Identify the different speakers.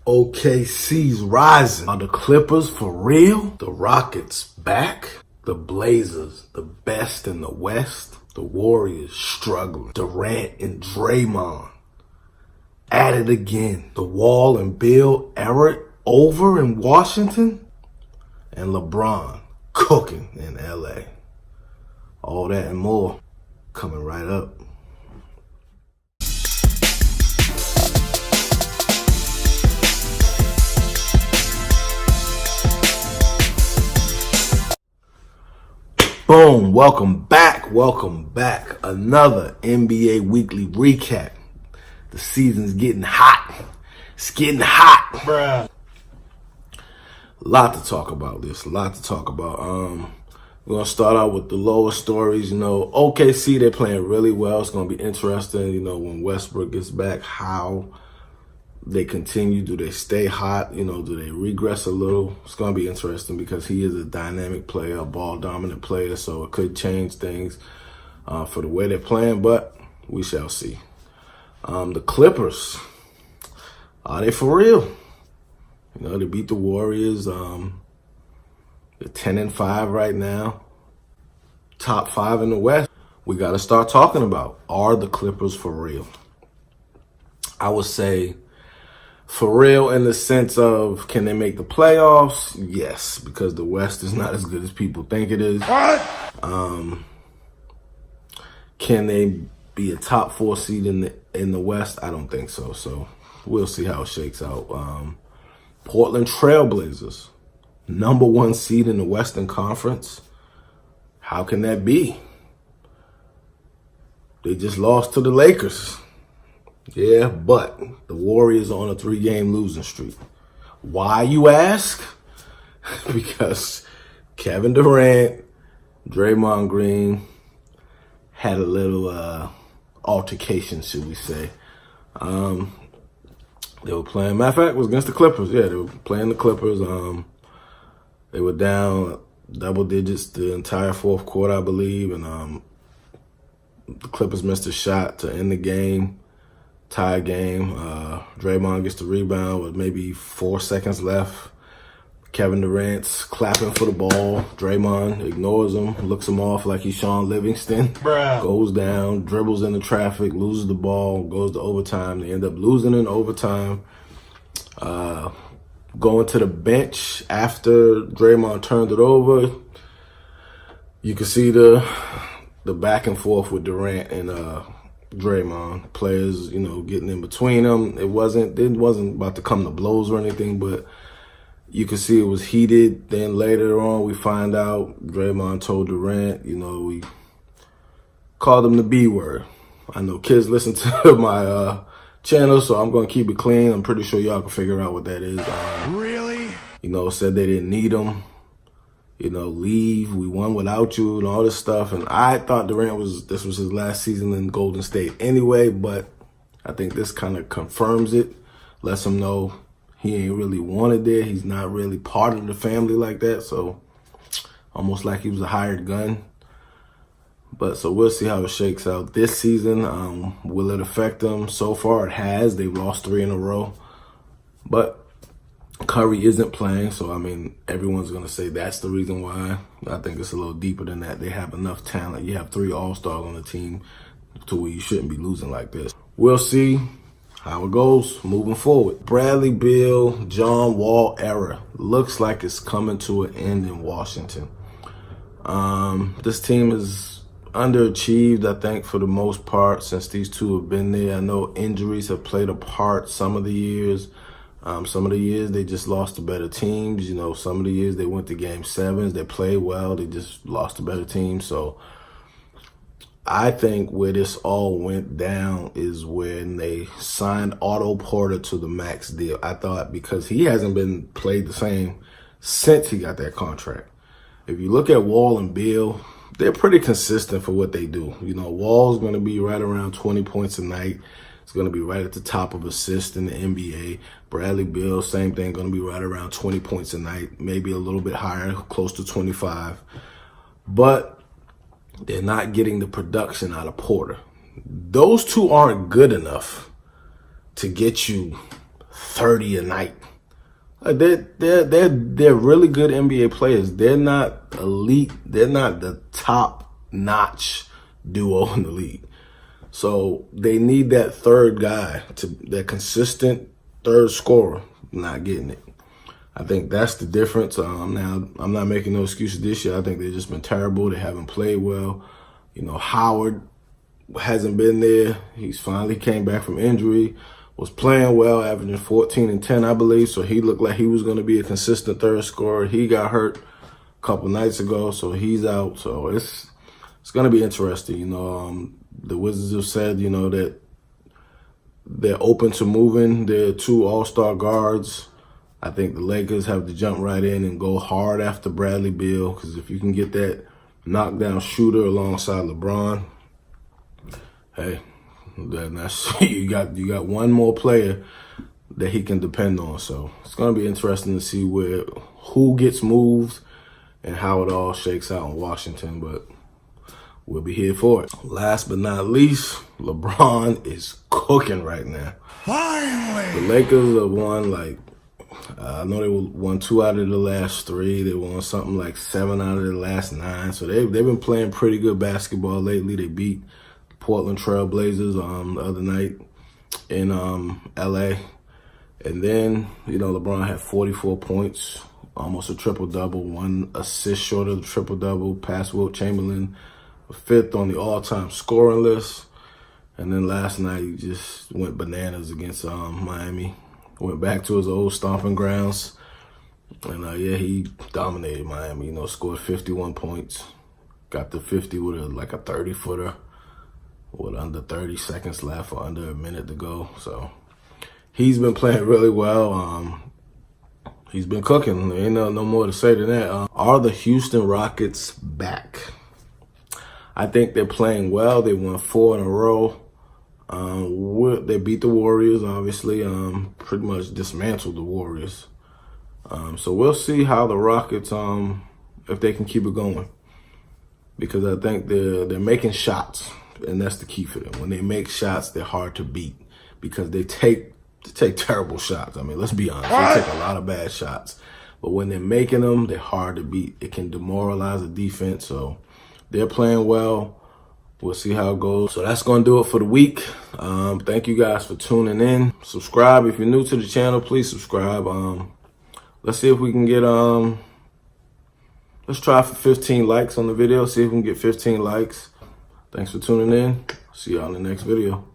Speaker 1: OKC's rising. Are the Clippers for real? The Rockets back? The Blazers, the best in the West? The Warriors struggling. Durant and Draymond at it again. The Wall and Bill era over in Washington? And LeBron cooking in LA. All that and more coming right up. Boom, welcome back. Another NBA Weekly Recap. The season's getting hot. It's getting hot.
Speaker 2: Bruh.
Speaker 1: Lot to talk about. We're going to start out with the lower stories. OKC, they're playing really well. It's going to be interesting, when Westbrook gets back, how they continue. Do they stay hot? Do they regress a little? It's going to be interesting because he is a dynamic player, a ball-dominant player, so it could change things for the way they're playing, but we shall see. The Clippers, are they for real? They beat the Warriors. They're 10-5 right now. Top 5 in the West. We got to start talking about, are the Clippers for real? I would say for real in the sense of, can they make the playoffs? Yes, because the West is not as good as people think it is.
Speaker 2: What?
Speaker 1: Can they be a top 4 seed in the West? I don't think so. So we'll see how it shakes out. Portland Trailblazers, number 1 seed in the Western Conference. How can that be? They just lost to the Lakers. Yeah, but the Warriors are on a 3-game losing streak. Why, you ask? Because Kevin Durant, Draymond Green had a little altercation, should we say. They were playing, matter of fact, it was against the Clippers. Yeah, they were playing the Clippers. They were down double digits the entire fourth quarter, I believe. And the Clippers missed a shot to end the game, tie game. Draymond gets the rebound with maybe 4 seconds left. Kevin Durant's clapping for the ball. Draymond ignores him, looks him off like he's Sean Livingston.
Speaker 2: Bruh.
Speaker 1: Goes down, dribbles into traffic, loses the ball, goes to overtime. They end up losing in overtime. Going to the bench after Draymond turned it over. You can see the back and forth with Durant and Draymond. Players, getting in between them. It wasn't about to come to blows or anything, but you could see it was heated. Then later on, we find out Draymond told Durant, we called him the B word. I know kids listen to my channel, so I'm going to keep it clean. I'm pretty sure y'all can figure out what that is.
Speaker 2: Really?
Speaker 1: Said they didn't need him. Leave. We won without you and all this stuff. And I thought this was his last season in Golden State anyway, but I think this kind of confirms it, lets him know he ain't really wanted there. He's not really part of the family like that. So almost like he was a hired gun. But so we'll see how it shakes out this season. Will it affect them? So far it has. They've lost 3 in a row. But Curry isn't playing. So, everyone's going to say that's the reason why. I think it's a little deeper than that. They have enough talent. You have 3 all-stars on the team to where you shouldn't be losing like this. We'll see how it goes moving forward. Bradley Beal, John Wall era looks like it's coming to an end in Washington. This team is underachieved, I think, for the most part since these two have been there. I know injuries have played a part some of the years. Some of the years they just lost to better teams. Some of the years they went to game 7s. They played well. They just lost to better teams. So I think where this all went down is when they signed Otto Porter to the max deal. I thought because he hasn't been played the same since he got that contract. If you look at Wall and Beal, they're pretty consistent for what they do. Wall's going to be right around 20 points a night. It's going to be right at the top of assists in the NBA. Bradley Beal, same thing, going to be right around 20 points a night, maybe a little bit higher, close to 25. But they're not getting the production out of Porter. Those two aren't good enough to get you 30 a night. Like they're really good NBA players. They're not elite. They're not the top notch duo in the league. So they need that third guy, that consistent third scorer. Not getting it. I think that's the difference. Now, I'm not making no excuses this year. I think they've just been terrible. They haven't played well. You know, Howard hasn't been there. He's finally came back from injury, was playing well, averaging 14 and 10, I believe. So he looked like he was going to be a consistent third scorer. He got hurt a couple nights ago, so he's out. So it's going to be interesting. You know, the Wizards have said, you know, that they're open to moving their 2 all-star guards. I think the Lakers have to jump right in and go hard after Bradley Beal, because if you can get that knockdown shooter alongside LeBron, hey, that's you got one more player that he can depend on. So it's gonna be interesting to see who gets moved and how it all shakes out in Washington. But we'll be here for it. Last but not least, LeBron is cooking right now.
Speaker 2: Finally!
Speaker 1: The Lakers have won I know they won 2 out of the last 3. They won something like 7 out of the last 9. So they've been playing pretty good basketball lately. They beat Portland Trailblazers the other night in LA. And then, you know, LeBron had 44 points, almost a triple-double, 1 assist short of the triple-double, past Wilt Chamberlain, 5th on the all-time scoring list. And then last night he just went bananas against Miami. Went back to his old stomping grounds. And, yeah, he dominated Miami, you know, scored 51 points. Got to 50 with a 30-footer with under 30 seconds left or under a minute to go. So he's been playing really well. He's been cooking. There ain't no more to say than that. Are the Houston Rockets back? I think they're playing well. They won 4 in a row. They beat the Warriors, obviously. Pretty much dismantled the Warriors. So we'll see how the Rockets, if they can keep it going, because I think they're making shots, and that's the key for them. When they make shots, they're hard to beat because they take terrible shots. I mean, let's be honest, they take a lot of bad shots, but when they're making them, they're hard to beat. It can demoralize the defense. So they're playing well. We'll see how it goes. So that's going to do it for the week. Thank you guys for tuning in. Subscribe. If you're new to the channel, please subscribe. Let's see if we can get, let's try for 15 likes on the video. See if we can get 15 likes. Thanks for tuning in. See y'all in the next video.